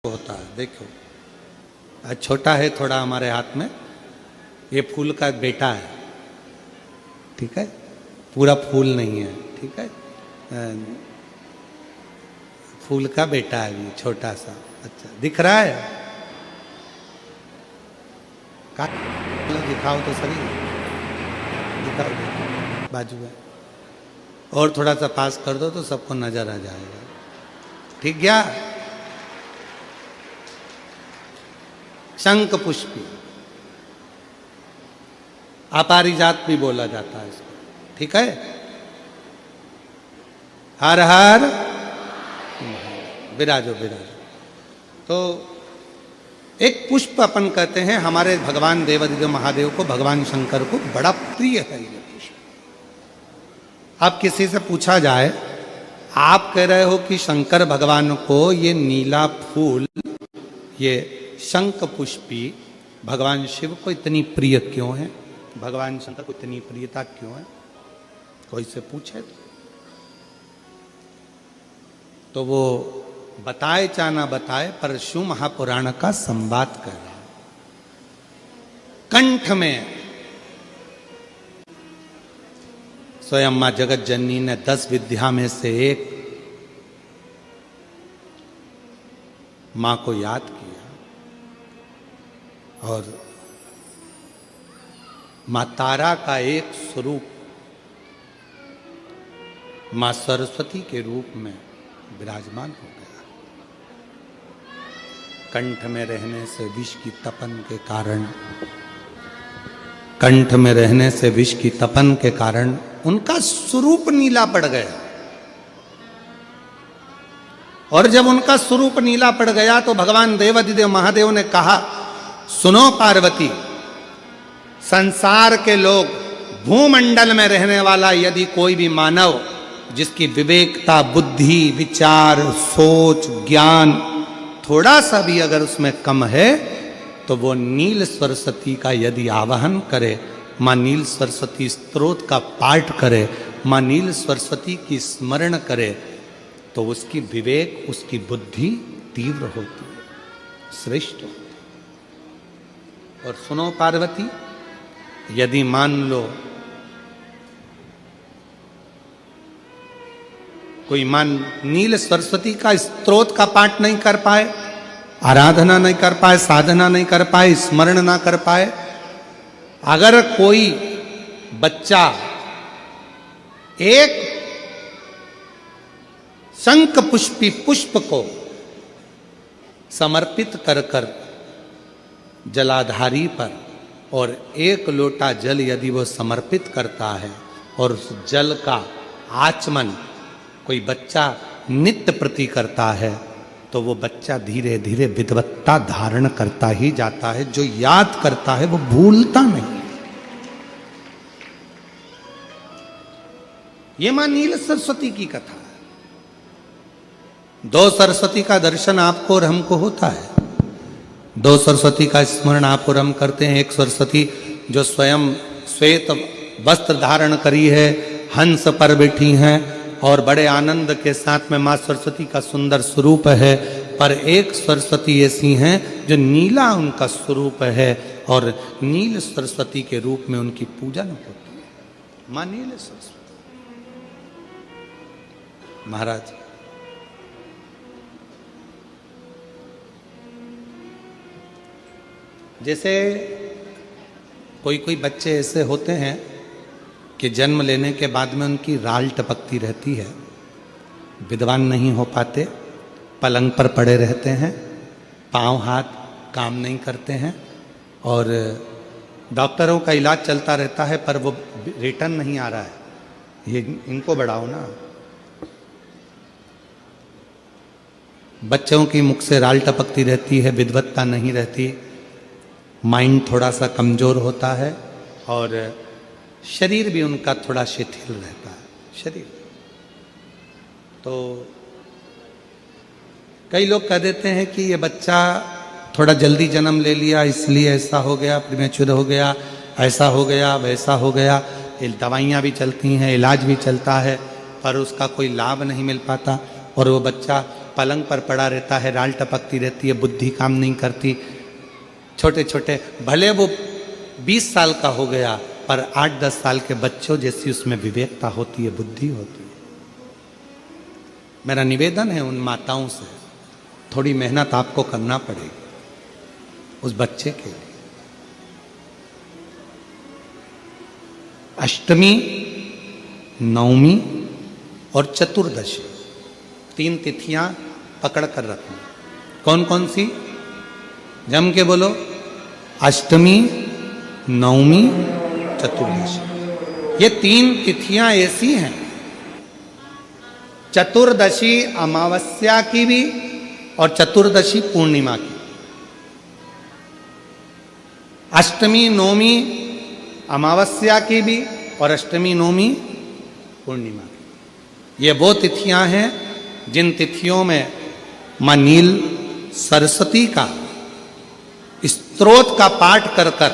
होता है। देखो छोटा है थोड़ा हमारे हाथ में, ये फूल का बेटा है, ठीक है, पूरा फूल नहीं है, ठीक है, फूल का बेटा है ये छोटा सा। अच्छा दिख रहा है, दिखाओ तो सही, दिखाओ बाजू में, और थोड़ा सा पास कर दो तो सबको नजर आ जाएगा। ठीक गया। शंख पुष्पी, अपारिजात भी बोला जाता है इसको, ठीक है। हर हर विराजो विराजो। तो एक पुष्प अपन कहते हैं हमारे भगवान देवादिदेव महादेव को, भगवान शंकर को बड़ा प्रिय है ये पुष्प। अब किसी से पूछा जाए, आप कह रहे हो कि शंकर भगवान को ये नीला फूल, ये शंख पुष्पी भगवान शिव को इतनी प्रिय क्यों है, भगवान शंकर को इतनी प्रियता क्यों है, कोई से पूछे तो वो बताए चाहे ना बताए, पर शिव महापुराण का संवाद कर रहे हैं। कंठ में स्वयं मां जगत जननी ने 10 विद्या में से एक मां को याद किया, और मां तारा का एक स्वरूप मां सरस्वती के रूप में विराजमान हो गया। कंठ में रहने से विष की तपन के कारण, कंठ में रहने से विष की तपन के कारण उनका स्वरूप नीला पड़ गया। और जब उनका स्वरूप नीला पड़ गया तो भगवान देवादिदेव महादेव ने कहा, सुनो पार्वती, संसार के लोग, भूमंडल में रहने वाला यदि कोई भी मानव जिसकी विवेकता, बुद्धि, विचार, सोच, ज्ञान थोड़ा सा भी अगर उसमें कम है, तो वो नील सरस्वती का यदि आवाहन करे, मां नील सरस्वती स्तोत्र का पाठ करे, मां नील सरस्वती की स्मरण करे, तो उसकी विवेक, उसकी बुद्धि तीव्र होती है, श्रेष्ठ होती है। और सुनो पार्वती, यदि मान लो कोई नील सरस्वती का स्तोत्र का पाठ नहीं कर पाए, आराधना नहीं कर पाए, साधना नहीं कर पाए, स्मरण ना कर पाए, अगर कोई बच्चा एक शंख पुष्पी पुष्प को समर्पित कर कर जलाधारी पर, और 1 लोटा जल यदि वो समर्पित करता है, और उस जल का आचमन कोई बच्चा नित्य प्रति करता है, तो वो बच्चा धीरे धीरे विद्वत्ता धारण करता ही जाता है। जो याद करता है वो भूलता नहीं। ये मां नील सरस्वती की कथा है। 2 सरस्वती का दर्शन आपको और हमको होता है, 2 सरस्वती का स्मरण आप और हम करते हैं। एक सरस्वती जो स्वयं श्वेत वस्त्र धारण करी है, हंस पर बैठी हैं, और बड़े आनंद के साथ में मां सरस्वती का सुंदर स्वरूप है। पर एक सरस्वती ऐसी हैं जो नीला उनका स्वरूप है, और नील सरस्वती के रूप में उनकी पूजन होती है। मां नील सरस्वती महाराज, जैसे कोई कोई बच्चे ऐसे होते हैं कि जन्म लेने के बाद में उनकी राल टपकती रहती है, विद्वान नहीं हो पाते, पलंग पर पड़े रहते हैं, पांव हाथ काम नहीं करते हैं, और डॉक्टरों का इलाज चलता रहता है, पर वो रिटर्न नहीं आ रहा है। ये इनको बढ़ाओ ना। बच्चों की मुख से राल टपकती रहती है, विद्वत्ता नहीं रहती, माइंड थोड़ा सा कमजोर होता है, और शरीर भी उनका थोड़ा शिथिल रहता है शरीर। तो कई लोग कह देते हैं कि ये बच्चा थोड़ा जल्दी जन्म ले लिया, इसलिए ऐसा हो गया, प्रीमेच्योर हो गया, ऐसा हो गया, वैसा हो गया। दवाइयाँ भी चलती हैं, इलाज भी चलता है, पर उसका कोई लाभ नहीं मिल पाता, और वो बच्चा पलंग पर पड़ा रहता है, राल टपकती रहती है, बुद्धि काम नहीं करती। छोटे छोटे भले वो 20 साल का हो गया, पर 8-10 साल के बच्चों जैसी उसमें विवेकता होती है, बुद्धि होती है। मेरा निवेदन है उन माताओं से, थोड़ी मेहनत आपको करना पड़ेगी उस बच्चे के लिए। अष्टमी, नवमी और चतुर्दशी 3 तिथियां पकड़ कर रखना। कौन कौन सी? जम के बोलो। अष्टमी, नवमी, चतुर्दशी। ये 3 तिथियां ऐसी हैं, चतुर्दशी अमावस्या की भी और चतुर्दशी पूर्णिमा की। अष्टमी नवमी अमावस्या की भी और अष्टमी नवमी पूर्णिमा की। ये वो तिथियां हैं जिन तिथियों में मां नील सरस्वती का स्तोत्र का पाठ कर कर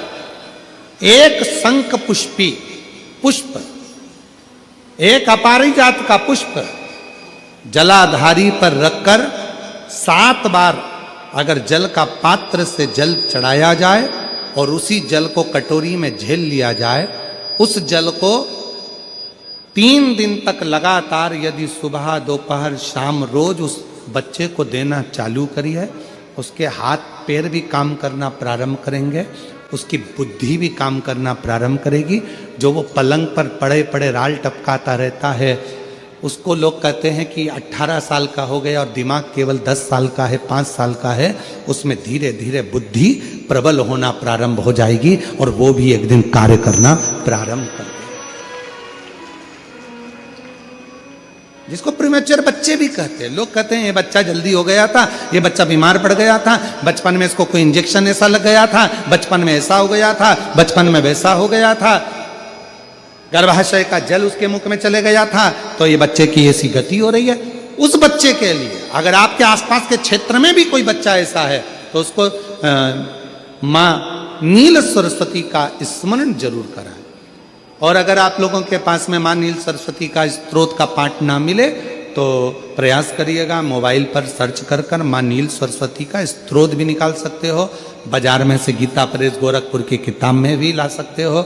एक शंख पुष्पी पुष्प, एक अपारिजात का पुष्प जलाधारी पर रखकर 7 बार अगर जल का पात्र से जल चढ़ाया जाए और उसी जल को कटोरी में झेल लिया जाए, उस जल को 3 दिन तक लगातार यदि सुबह दोपहर शाम रोज उस बच्चे को देना चालू करिए, उसके हाथ पैर भी काम करना प्रारंभ करेंगे, उसकी बुद्धि भी काम करना प्रारंभ करेगी। जो वो पलंग पर पड़े पड़े राल टपकाता रहता है, उसको लोग कहते हैं कि 18 साल का हो गया और दिमाग केवल 10 साल का है, 5 साल का है, उसमें धीरे धीरे बुद्धि प्रबल होना प्रारंभ हो जाएगी और वो भी एक दिन कार्य करना प्रारंभ कर देगा। जिसको प्रीमेच्योर बच्चे भी कहते हैं। लोग कहते हैं ये बच्चा जल्दी हो गया था, ये बच्चा बीमार पड़ गया था, बचपन में इसको कोई इंजेक्शन ऐसा लग गया था, बचपन में ऐसा हो गया था, बचपन में वैसा हो गया था, गर्भाशय का जल उसके मुख में चले गया था, तो ये बच्चे की ऐसी गति हो रही है। उस बच्चे के लिए अगर आपके आसपास के क्षेत्र में भी कोई बच्चा ऐसा है तो उसको मां नील सरस्वती का स्मरण जरूर कराएं। और अगर आप लोगों के पास में मां नील सरस्वती का स्तोत्र का पाठ ना मिले तो प्रयास करिएगा, मोबाइल पर सर्च कर कर मां नील सरस्वती का स्तोत्र भी निकाल सकते हो। बाजार में से गीता प्रेस गोरखपुर की किताब में भी ला सकते हो,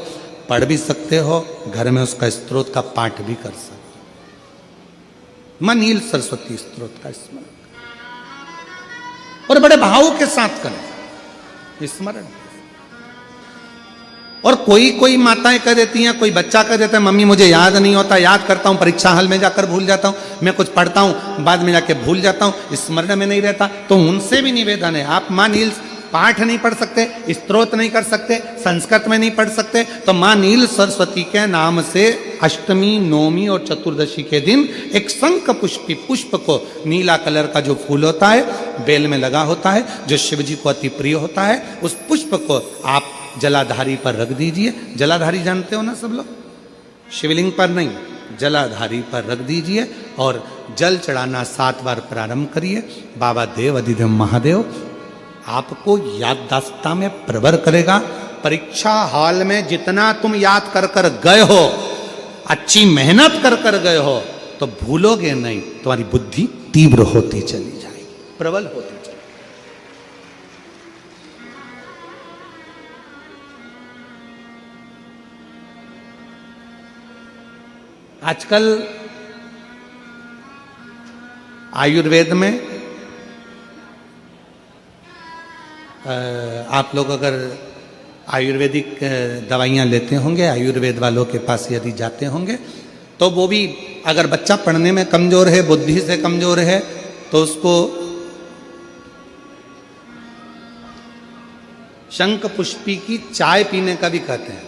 पढ़ भी सकते हो, घर में उसका स्तोत्र का पाठ भी कर सकते हो। मां नील सरस्वती स्तोत्र का स्मरण और बड़े भाव के साथ करें स्मरण। और कोई माताएं कह देती हैं, कोई बच्चा कह देता है मम्मी मुझे याद नहीं होता, याद करता हूं परीक्षा हॉल में जाकर भूल जाता हूं, मैं कुछ पढ़ता हूं बाद में जाके भूल जाता हूं, स्मरण में नहीं रहता। तो उनसे भी निवेदन है, आप मां नील पाठ नहीं पढ़ सकते, स्तोत्र नहीं कर सकते, संस्कृत में नहीं पढ़ सकते, तो मां नील सरस्वती के नाम से अष्टमी, नवमी और चतुर्दशी के दिन एक शंख पुष्पी पुष्प को, नीला कलर का जो फूल होता है बेल में लगा होता है, जो शिव जी को अति प्रिय होता है, उस पुष्प को आप जलाधारी पर रख दीजिए। जलाधारी जानते हो ना सब लोग, शिवलिंग पर नहीं, जलाधारी पर रख दीजिए और जल चढ़ाना 7 बार प्रारंभ करिए। बाबा देव अधिदेव महादेव आपको याददाश्तता में प्रवर करेगा। परीक्षा हॉल में जितना तुम याद कर कर गए हो, अच्छी मेहनत कर कर गए हो, तो भूलोगे नहीं, तुम्हारी बुद्धि तीव्र होती चली जाएगी, प्रबल होती चली। आजकल आयुर्वेद में आप लोग अगर आयुर्वेदिक दवाइयाँ लेते होंगे, आयुर्वेद वालों के पास यदि जाते होंगे, तो वो भी अगर बच्चा पढ़ने में कमज़ोर है, बुद्धि से कमज़ोर है, तो उसको शंख पुष्पी की चाय पीने का भी कहते हैं।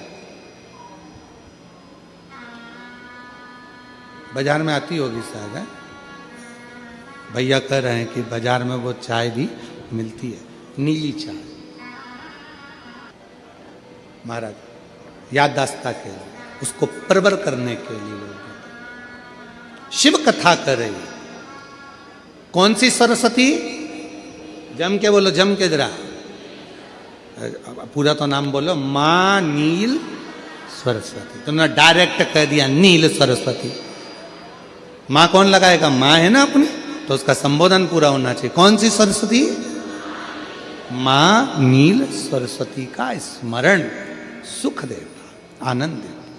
बाजार में आती होगी शायद, है भैया कह रहे हैं कि बाजार में वो चाय भी मिलती है, नीली चाय। महाराज याददाश्ता के लिए, उसको प्रबल करने के लिए लोग शिव कथा कर रही है। कौन सी सरस्वती? जम के बोलो, जम के जरा, पूरा तो नाम बोलो, मां नील सरस्वती। तुमने डायरेक्ट कह दिया नील सरस्वती। मां कौन लगाएगा? मां है ना अपनी, तो उसका संबोधन पूरा होना चाहिए। कौन सी सरस्वती? मां नील सरस्वती का स्मरण सुख देगा, आनंद देगा।